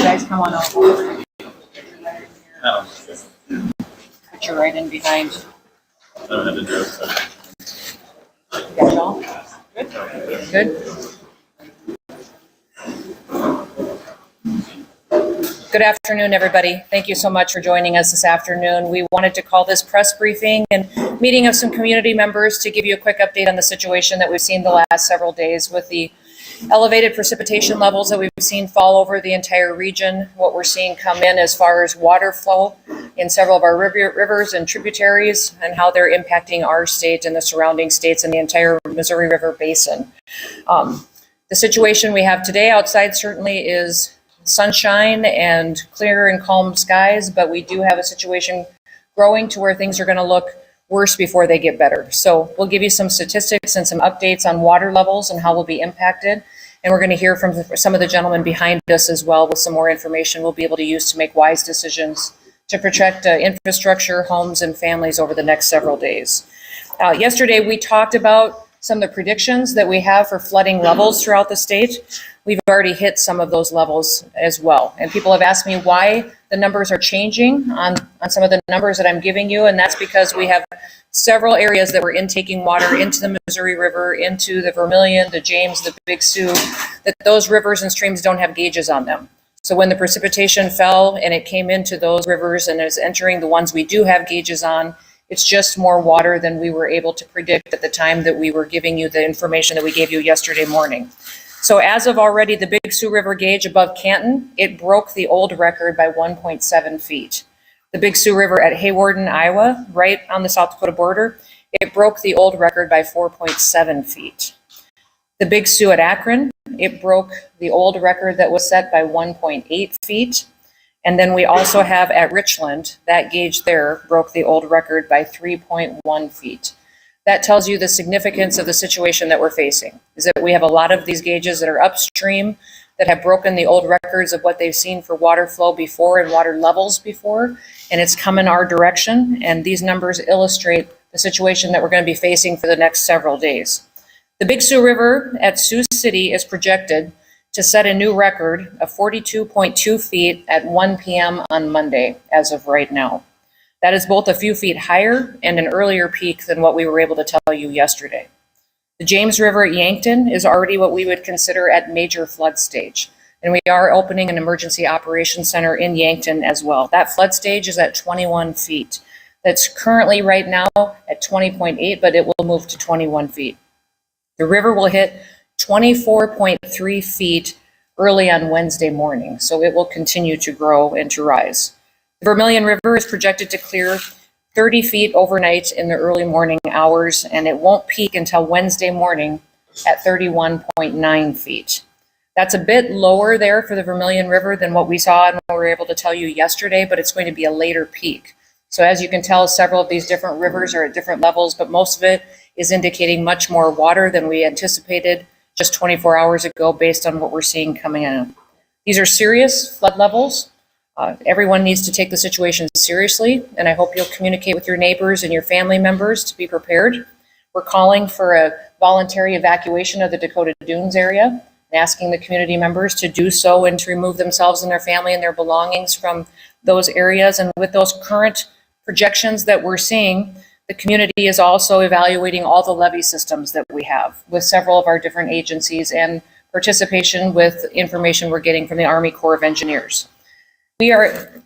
guys come on over. Oh. Put you right in behind. I don't have the joke, so. Got y'all? Good? Good? Good afternoon, everybody. Thank you so much for joining us this afternoon. We wanted to call this press briefing and meeting of some community members to give you a quick update on the situation that we've seen the last several days with the elevated precipitation levels that we've seen fall over the entire region, what we're seeing come in as far as water flow in several of our rivers and tributaries, and how they're impacting our state and the surrounding states and the entire Missouri River Basin. The situation we have today outside certainly is sunshine and clear and calm skies, but we do have a situation growing to where things are going to look worse before they get better. So we'll give you some statistics and some updates on water levels and how we'll be impacted. And we're going to hear from some of the gentlemen behind us as well with some more information we'll be able to use to make wise decisions to protect infrastructure, homes, and families over the next several days. Yesterday, we talked about some of the predictions that we have for flooding levels throughout the state. We've already hit some of those levels as well. And people have asked me why the numbers are changing on some of the numbers that I'm giving you. And that's because we have several areas that we're intaking water into the Missouri River, into the Vermilion, the James, the Big Sioux, that those rivers and streams don't have gauges on them. So when the precipitation fell and it came into those rivers and is entering the ones we do have gauges on, it's just more water than we were able to predict at the time that we were giving you the information that we gave you yesterday morning. So as of already, the Big Sioux River gauge above Canton, it broke the old record by 1.7 feet. The Big Sioux River at Haywarden, Iowa, right on the South Dakota border, it broke the old record by 4.7 feet. The Big Sioux at Akron, it broke the old record that was set by 1.8 feet. And then we also have at Richland, that gauge there broke the old record by 3.1 feet. That tells you the significance of the situation that we're facing, is that we have a lot of these gauges that are upstream that have broken the old records of what they've seen for water flow before and water levels before, and it's come in our direction. And these numbers illustrate the situation that we're going to be facing for the next several days. The Big Sioux River at Sioux City is projected to set a new record of 42.2 feet at 1 p.m. on Monday, as of right now. That is both a few feet higher and an earlier peak than what we were able to tell you yesterday. The James River at Yankton is already what we would consider at major flood stage, and we are opening an emergency operations center in Yankton as well. That flood stage is at 21 feet. That's currently right now at 20.8, but it will move to 21 feet. The river will hit 24.3 feet early on Wednesday morning, so it will continue to grow and to rise. The Vermilion River is projected to clear 30 feet overnight in the early morning hours, and it won't peak until Wednesday morning at 31.9 feet. That's a bit lower there for the Vermilion River than what we saw and what we were able to tell you yesterday, but it's going to be a later peak. So as you can tell, several of these different rivers are at different levels, but most of it is indicating much more water than we anticipated just 24 hours ago based on what we're seeing coming in. These are serious flood levels. Everyone needs to take the situation seriously, and I hope you'll communicate with your neighbors and your family members to be prepared. We're calling for a voluntary evacuation of the Dakota Dunes area and asking the community members to do so and to remove themselves and their family and their belongings from those areas. And with those current projections that we're seeing, the community is also evaluating all the levee systems that we have with several of our different agencies and participation with information we're getting from the Army Corps of Engineers.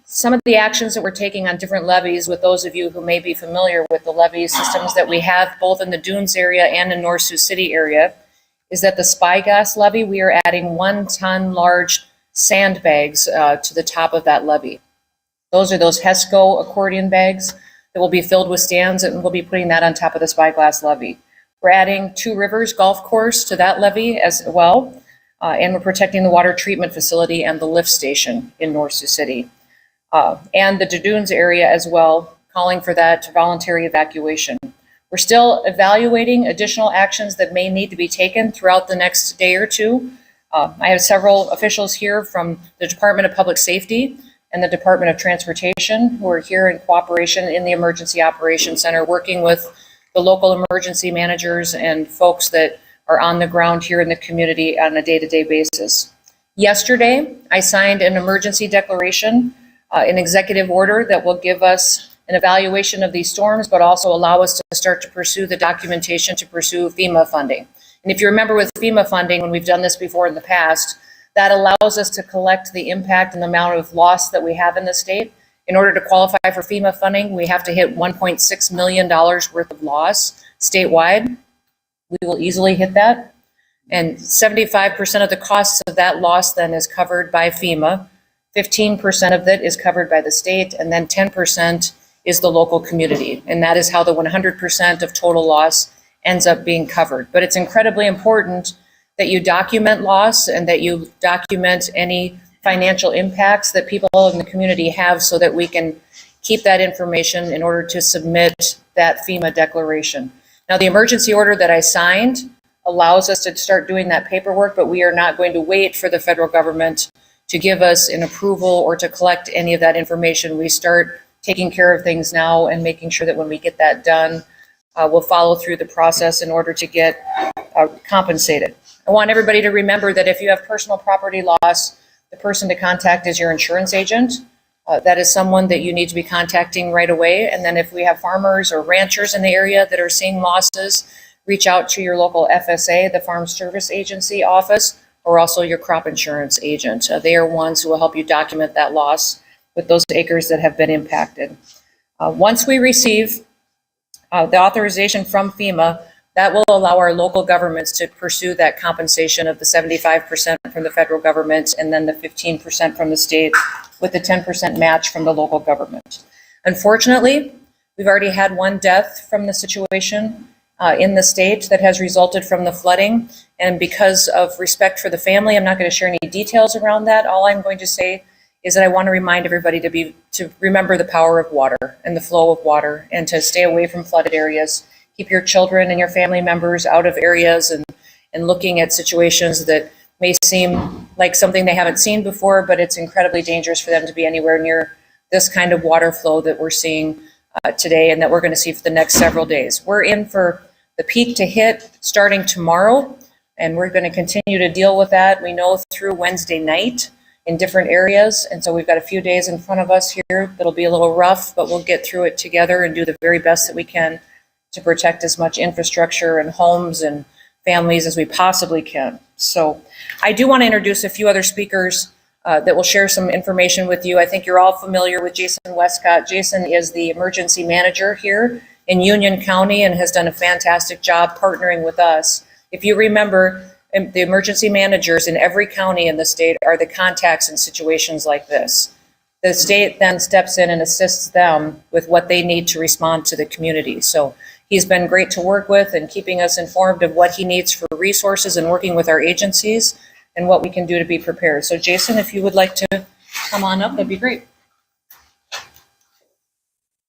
Some of the actions that we're taking on different levees, with those of you who may be familiar with the levee systems that we have both in the Dunes area and in North Sioux City area, is that the Spyglass levee, we are adding 1-ton large sandbags to the top of that levee. Those are those HESCO accordion bags that will be filled with stands, and we'll be putting that on top of the Spyglass levee. We're adding Two Rivers Golf Course to that levee as well. And we're protecting the water treatment facility and the lift station in North Sioux City. And the Dunes area as well, calling for that voluntary evacuation. We're still evaluating additional actions that may need to be taken throughout the next day or two. I have several officials here from the Department of Public Safety and the Department of Transportation who are here in cooperation in the Emergency Operations Center, working with the local emergency managers and folks that are on the ground here in the community on a day-to-day basis. Yesterday, I signed an emergency declaration, an executive order that will give us an evaluation of these storms, but also allow us to start to pursue the documentation to pursue FEMA funding. And if you remember with FEMA funding, when we've done this before in the past, that allows us to collect the impact and the amount of loss that we have in the state. In order to qualify for FEMA funding, we have to hit $1.6 million worth of loss statewide. We will easily hit that. And 75% of the costs of that loss then is covered by FEMA. 15% of it is covered by the state, and then 10% is the local community. And that is how the 100% of total loss ends up being covered. But it's incredibly important that you document loss and that you document any financial impacts that people in the community have so that we can keep that information in order to submit that FEMA declaration. Now, the emergency order that I signed allows us to start doing that paperwork, but we are not going to wait for the federal government to give us an approval or to collect any of that information. We start taking care of things now and making sure that when we get that done, we'll follow through the process in order to get compensated. I want everybody to remember that if you have personal property loss, the person to contact is your insurance agent. That is someone that you need to be contacting right away. And then if we have farmers or ranchers in the area that are seeing losses, reach out to your local FSA, the Farm Service Agency office, or also your crop insurance agent. They are ones who will help you document that loss with those acres that have been impacted. Once we receive the authorization from FEMA, that will allow our local governments to pursue that compensation of the 75% from the federal government and then the 15% from the state with the 10% match from the local government. Unfortunately, we've already had one death from the situation in the state that has resulted from the flooding. And because of respect for the family, I'm not going to share any details around that. All I'm going to say is that I want to remind everybody to remember the power of water and the flow of water and to stay away from flooded areas. Keep your children and your family members out of areas and looking at situations that may seem like something they haven't seen before, but it's incredibly dangerous for them to be anywhere near this kind of water flow that we're seeing today and that we're going to see for the next several days. We're in for the peak to hit starting tomorrow, and we're going to continue to deal with that. We know through Wednesday night in different areas, and so we've got a few days in front of us here that'll be a little rough, but we'll get through it together and do the very best that we can to protect as much infrastructure and homes and families as we possibly can. So I do want to introduce a few other speakers that will share some information with you. I think you're all familiar with Jason Westcott. Jason is the emergency manager here in Union County and has done a fantastic job partnering with us. If you remember, the emergency managers in every county in the state are the contacts in situations like this. The state then steps in and assists them with what they need to respond to the community. So he's been great to work with and keeping us informed of what he needs for resources and working with our agencies and what we can do to be prepared. So Jason, if you would like to come on up, that'd be great.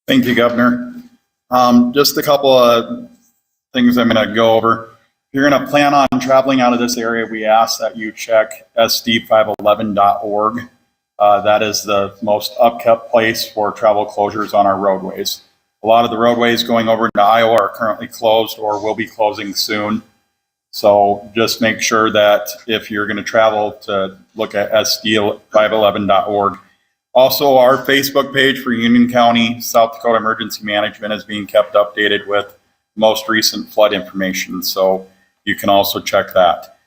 Thank you, Governor. Just a couple of things I'm going to go over. If you're going to plan on traveling out of this area, we ask that you check sd511.org. That is the most upkept place for travel closures on our roadways. A lot of the roadways going over into Iowa are currently closed or will be closing soon. So just make sure that if you're going to travel to look at sd511.org. Also, our Facebook page for Union County, South Dakota Emergency Management is being kept updated with most recent flood information. So you can also check that.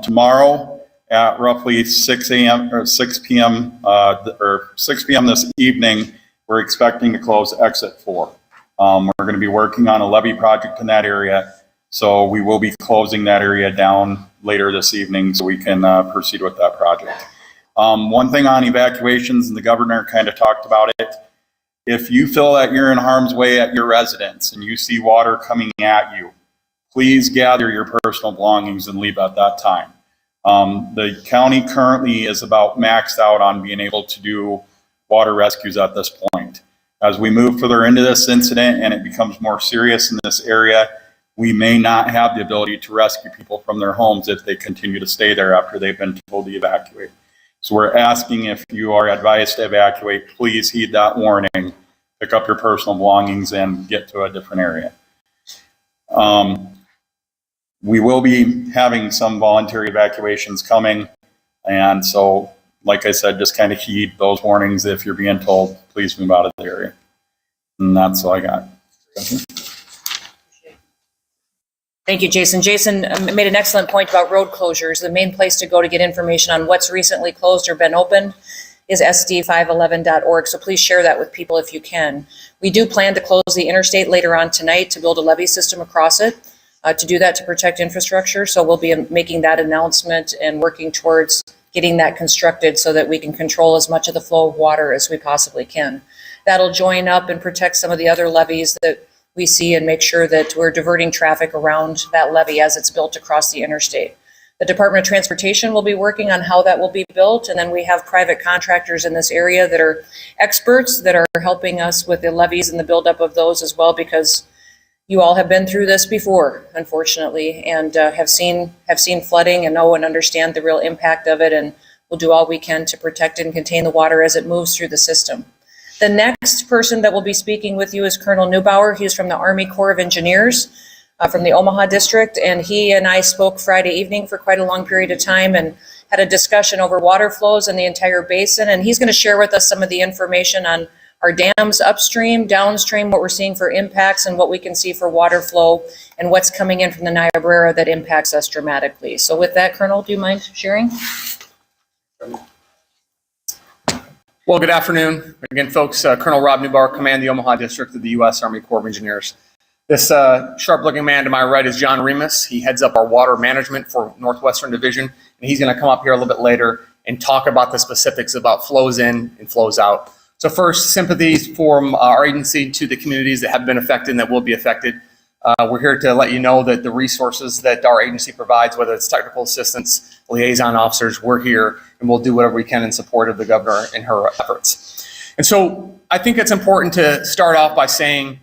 Tomorrow at roughly 6 a.m. or 6 p.m. Or 6 p.m. this evening, we're expecting to close exit 4. We're going to be working on a levee project in that area. So we will be closing that area down later this evening so we can proceed with that project. One thing on evacuations, and the governor kind of talked about it, if you feel that you're in harm's way at your residence and you see water coming at you, please gather your personal belongings and leave at that time. The county currently is about maxed out on being able to do water rescues at this point. As we move further into this incident and it becomes more serious in this area, we may not have the ability to rescue people from their homes if they continue to stay there after they've been told to evacuate. So we're asking if you are advised to evacuate, please heed that warning, pick up your personal belongings and get to a different area. We will be having some voluntary evacuations coming. And so, like I said, just kind of heed those warnings. If you're being told, please move out of the area. And that's all I got. Thank you, Jason. Jason made an excellent point about road closures. The main place to go to get information on what's recently closed or been opened is sd511.org. So please share that with people if you can. We do plan to close the interstate later on tonight to build a levee system across it, to do that to protect infrastructure. So we'll be making that announcement and working towards getting that constructed so that we can control as much of the flow of water as we possibly can. That'll join up and protect some of the other levees that we see and make sure that we're diverting traffic around that levee as it's built across the interstate. The Department of Transportation will be working on how that will be built, and then we have private contractors in this area that are experts that are helping us with the levees and the buildup of those as well, because you all have been through this before, unfortunately, and have seen flooding and know and understand the real impact of it, and we'll do all we can to protect and contain the water as it moves through the system. The next person that will be speaking with you is Colonel Neubauer. He's from the Army Corps of Engineers from the Omaha district, and he and I spoke Friday evening for quite a long period of time and had a discussion over water flows in the entire basin, and he's going to share with us some of the information on our dams upstream, downstream, what we're seeing for impacts and what we can see for water flow and what's coming in from the Niobrara that impacts us dramatically. So with that, Colonel, do you mind sharing? Well, good afternoon. Again, folks, Colonel Rob Neubauer, command the Omaha District of the U.S. Army Corps of Engineers. This sharp-looking man to my right is John Remus. He heads up our water management for Northwestern Division, and he's going to come up here a little bit later and talk about the specifics about flows in and flows out. So first, sympathies from our agency to the communities that have been affected and that will be affected. We're here to let you know that the resources that our agency provides, whether it's technical assistance, liaison officers, we're here and we'll do whatever we can in support of the governor and her efforts. And so I think it's important to start off by saying,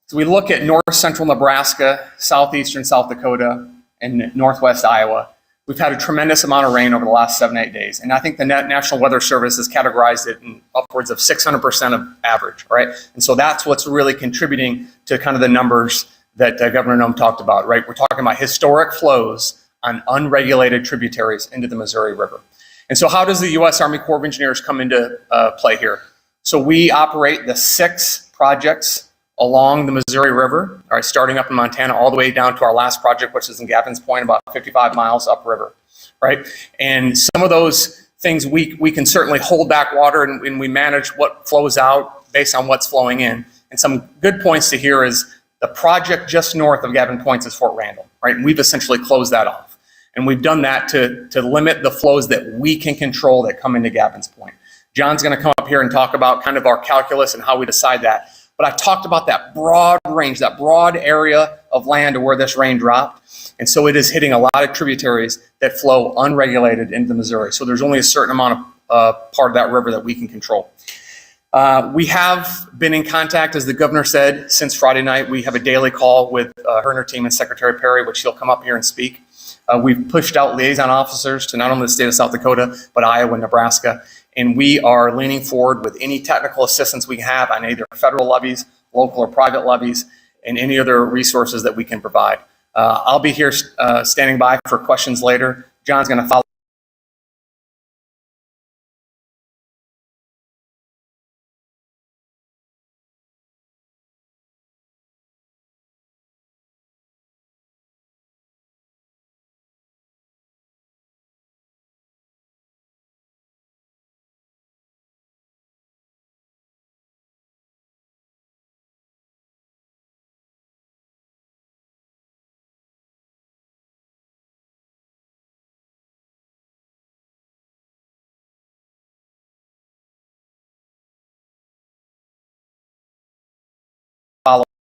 as we look at north central Nebraska, southeastern South Dakota, and northwest Iowa, we've had a tremendous amount of rain over the last 7-8 days. And I think the National Weather Service has categorized it in upwards of 600% of average, right? And so that's what's really contributing to kind of the numbers that Governor Noem talked about, right? We're talking about historic flows on unregulated tributaries into the Missouri River. And so how does the U.S. Army Corps of Engineers come into play here? So we operate the 6 projects along the Missouri River, all right, starting up in Montana all the way down to our last project, which is in Gavin's Point, about 55 miles upriver, right? And some of those things we can certainly hold back water and we manage what flows out based on what's flowing in. And some good points to hear is the project just north of Gavin Points is Fort Randall, right? And we've essentially closed that off. And we've done that to limit the flows that we can control that come into Gavin's Point. John's going to come up here and talk about kind of our calculus and how we decide that. But I talked about that broad range, that broad area of land where this rain dropped. And so it is hitting a lot of tributaries that flow unregulated into the Missouri. So there's only a certain amount of part of that river that we can control. We have been in contact, as the governor said, since Friday night. We have a daily call with her and her team and Secretary Perry, which she'll come up here and speak. We've pushed out liaison officers to not only the state of South Dakota, but Iowa and Nebraska. And we are leaning forward with any technical assistance we have on either federal levies, local or private levies, and any other resources that we can provide. I'll be here standing by for questions later. John's going to follow.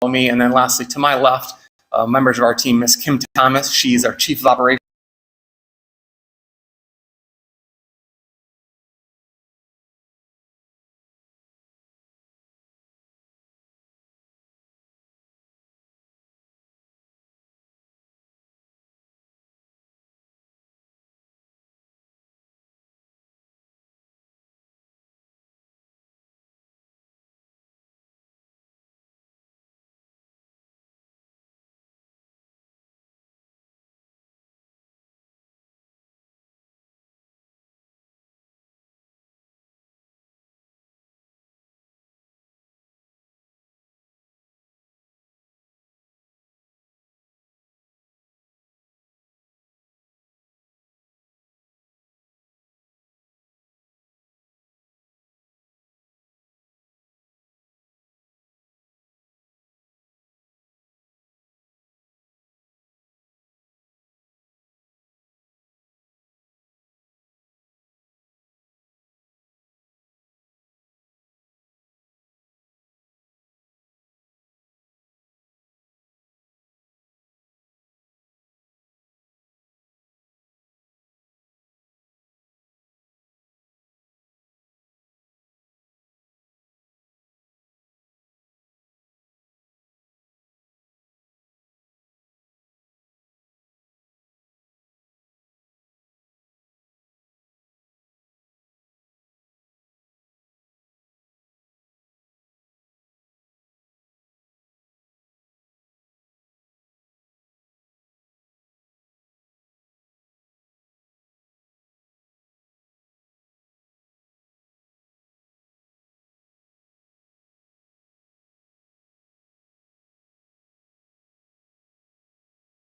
Me. And then lastly, to my left, members of our team, Miss Kim Thomas. She's our Chief of Operations.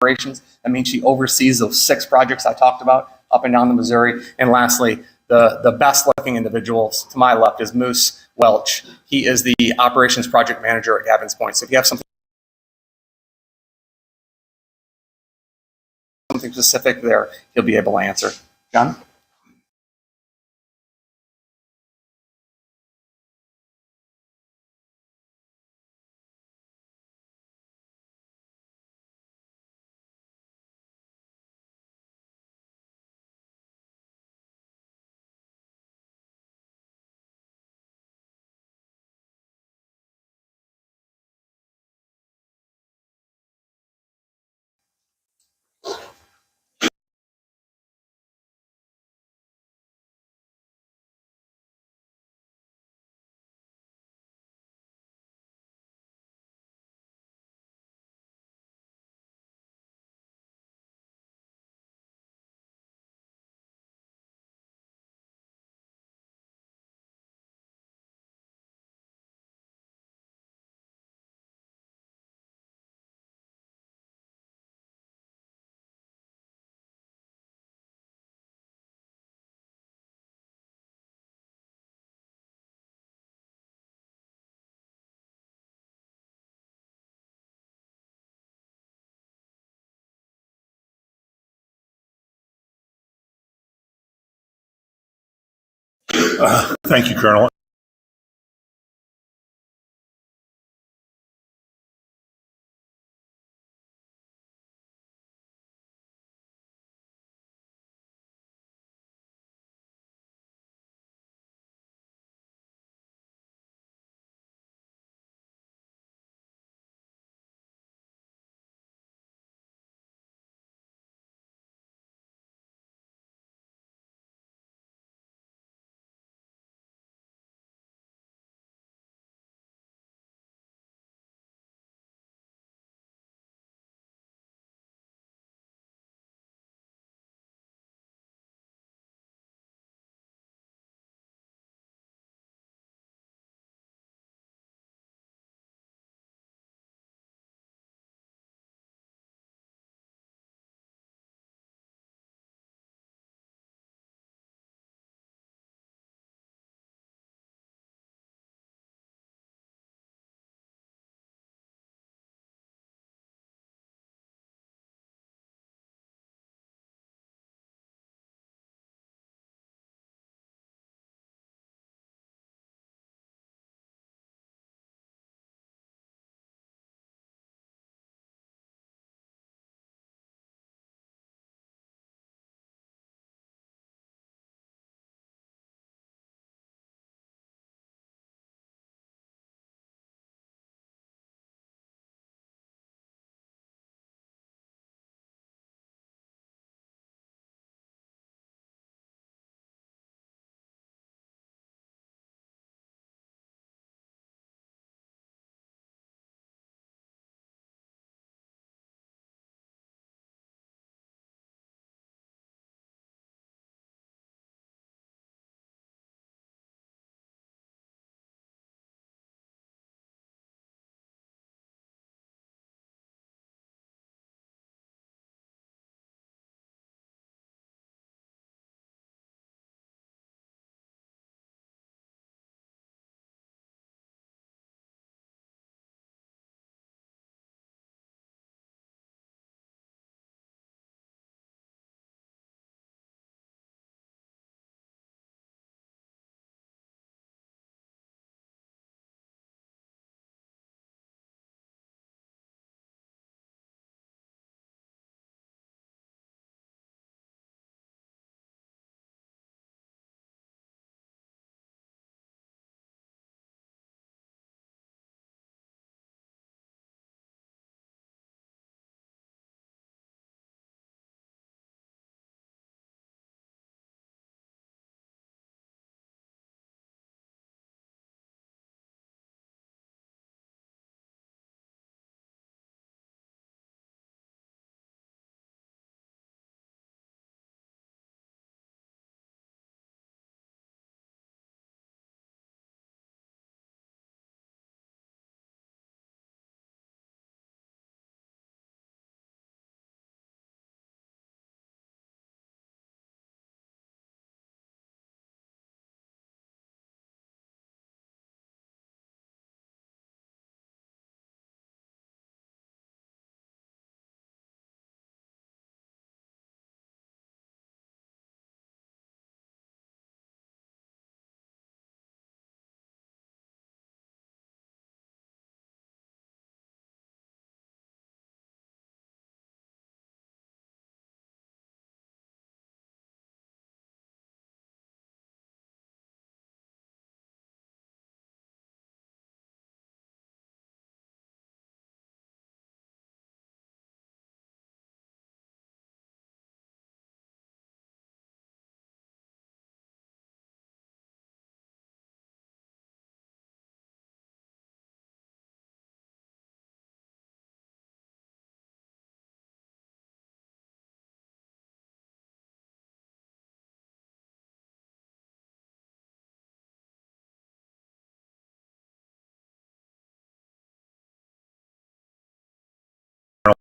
operations. That means she oversees those 6 projects I talked about up and down the Missouri. And lastly, the best looking individuals to my left is Moose Welch. He is the operations project manager at Gavin's Point. So if you have something specific there, he'll be able to answer. John? Thank you, Colonel.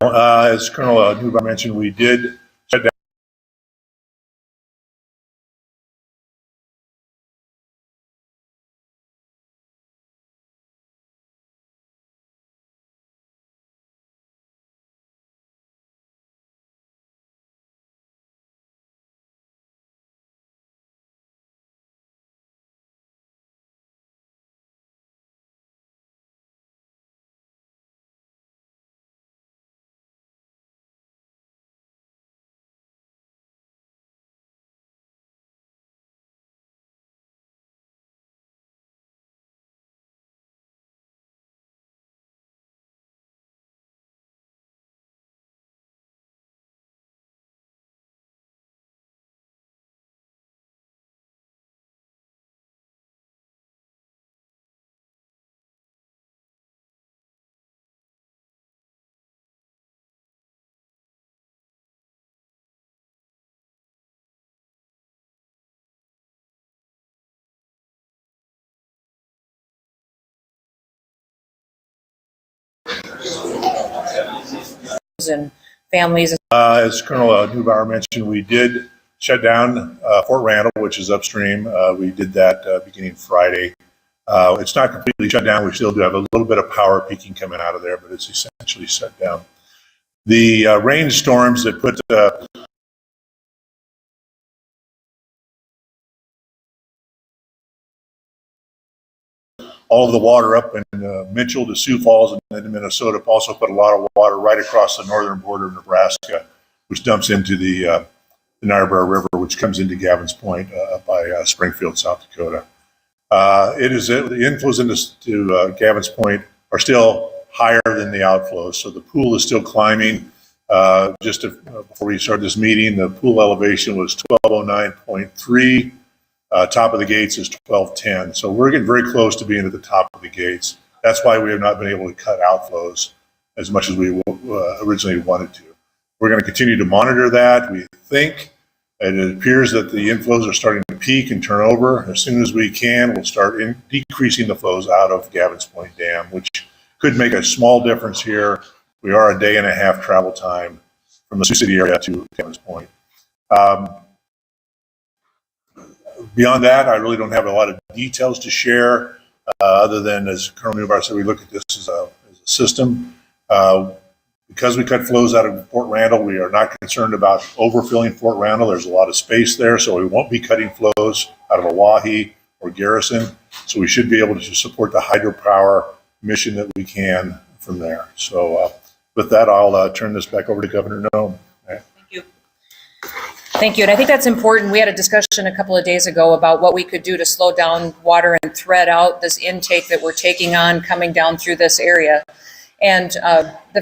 As Colonel Newbar mentioned, we did shut down And families. as Colonel Newbar mentioned, we did shut down Fort Randall, which is upstream. We did that beginning Friday. It's not completely shut down. We still do have a little bit of power peaking coming out of there, but it's essentially shut down. The rainstorms that put all of the water up in Mitchell to Sioux Falls and then to Minnesota also put a lot of water right across the northern border of Nebraska, which dumps into the Niobrara River, which comes into Gavin's Point by Springfield, South Dakota. The inflows into Gavin's Point are still higher than the outflows, so the pool is still climbing. Before we started this meeting, the pool elevation was 1209.3. Top of the gates is 1210. So we're getting very close to being at the top of the gates. That's why we have not been able to cut outflows as much as we originally wanted to. We're going to continue to monitor that. We think, and it appears that the inflows are starting to peak and turn over. As soon as we can, we'll start decreasing the flows out of Gavin's Point Dam, which could make a small difference here. We are a day and a half travel time from the Sioux City area to Gavin's Point. Beyond that, I really don't have a lot of details to share, other than, as Colonel Newbar said, we look at this as a system. Because we cut flows out of Fort Randall, we are not concerned about overfilling Fort Randall. There's a lot of space there, so we won't be cutting flows out of Oahe or Garrison. So we should be able to support the hydropower mission that we can from there. So with that, I'll turn this back over to Governor Noem. Thank you. Thank you. And I think that's important. We had a discussion a couple of days ago about what we could do to slow down water and thread out this intake that we're taking on coming down through this area. And the